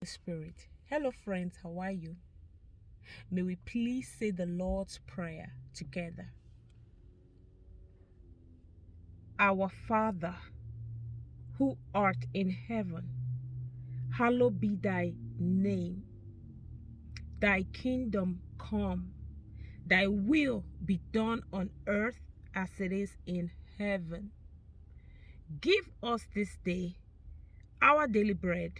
Spirit. Hello, friends, how are you? May we please say the Lord's Prayer together. Our Father, who art in heaven, hallowed be thy name. Thy kingdom come, thy will be done on earth as it is in heaven. Give us this day our daily bread.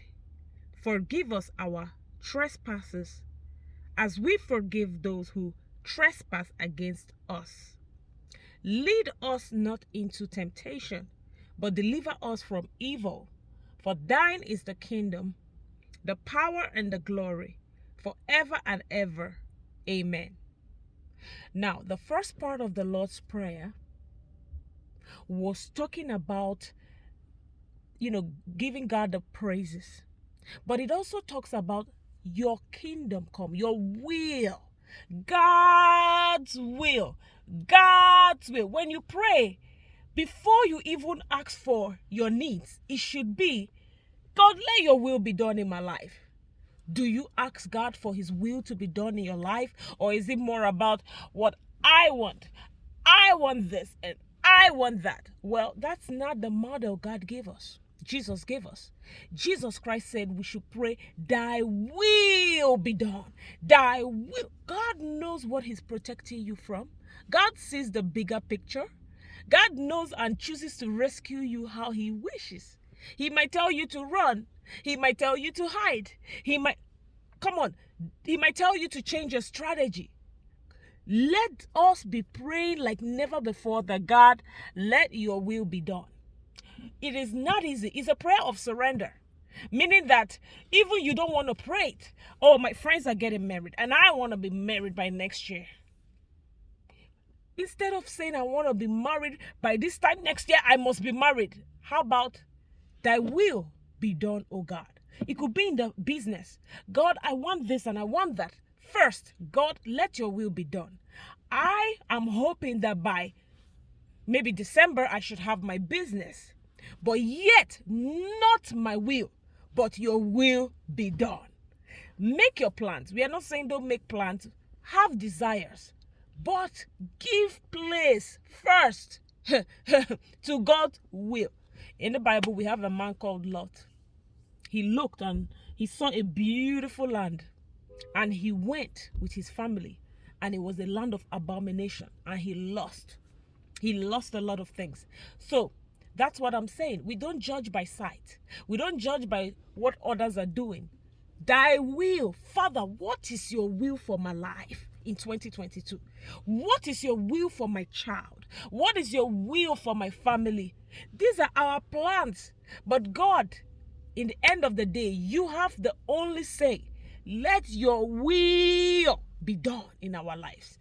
Forgive us our trespasses, as we forgive those who trespass against us. Lead us not into temptation, but deliver us from evil. For thine is the kingdom, the power, and the glory, forever and ever. Amen. Now, the first part of the Lord's Prayer was talking about, giving God the praises. But it also talks about your kingdom come, your will, God's will, God's will. When you pray, before you even ask for your needs, it should be, God, let your will be done in my life. Do you ask God for his will to be done in your life? Or is it more about what I want? I want this and I want that. Well, that's not the model God gave us. Jesus gave us. Jesus Christ said we should pray, thy will be done. Thy will. God knows what he's protecting you from. God sees the bigger picture. God knows and chooses to rescue you how he wishes. He might tell you to run. He might tell you to hide. He might tell you to change your strategy. Let us be praying like never before that God, let your will be done. It is not easy. It's a prayer of surrender. Meaning that even you don't want to pray it. Oh, my friends are getting married and I want to be married by next year. Instead of saying I want to be married by this time next year, I must be married. How about thy will be done, oh God? It could be in the business. God, I want this and I want that. First, God, let your will be done. I am hoping that by maybe December, I should have my business. But yet, not my will, but your will be done. Make your plans. We are not saying don't make plans. Have desires. But give place first to God's will. In the Bible, we have a man called Lot. He looked and he saw a beautiful land. And he went with his family. And it was a land of abomination. And he lost. He lost a lot of things. So that's what I'm saying. We don't judge by sight. We don't judge by what others are doing. Thy will, Father, what is your will for my life in 2022? What is your will for my child? What is your will for my family? These are our plans. But God, in the end of the day, you have the only say. Let your will be done in our lives.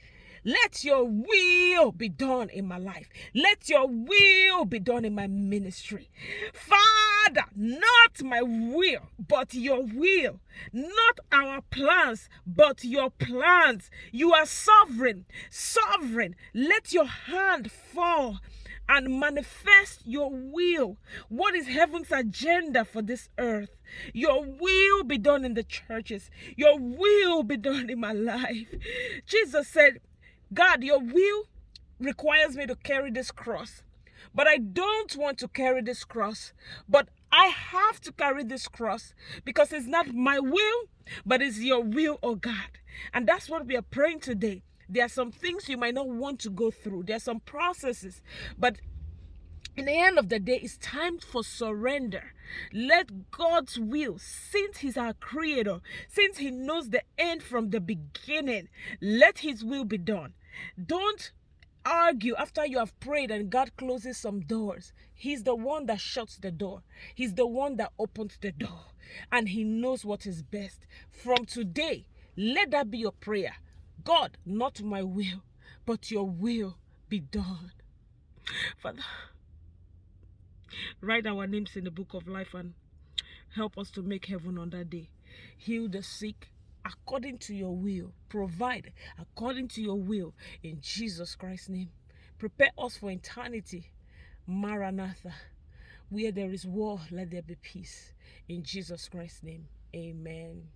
Let your will be done in my life. Let your will be done in my ministry. Father, not my will, but your will. Not our plans, but your plans. You are sovereign. Sovereign. Let your hand fall and manifest your will. What is heaven's agenda for this earth? Your will be done in the churches. Your will be done in my life. Jesus said, God, your will requires me to carry this cross. But I don't want to carry this cross. But I have to carry this cross because it's not my will, but it's your will, oh God. And that's what we are praying today. There are some things you might not want to go through. There are some processes. But in the end of the day, it's time for surrender. Let God's will, since he's our creator, since he knows the end from the beginning, let his will be done. Don't argue after you have prayed and God closes some doors. He's the one that shuts the door. He's the one that opens the door. And he knows what is best. From today, let that be your prayer. God, not my will, but your will be done. Father, write our names in the book of life and help us to make heaven on that day. Heal the sick according to your will. Provide according to your will. In Jesus Christ's name. Prepare us for eternity. Maranatha. Where there is war, let there be peace. In Jesus Christ's name. Amen.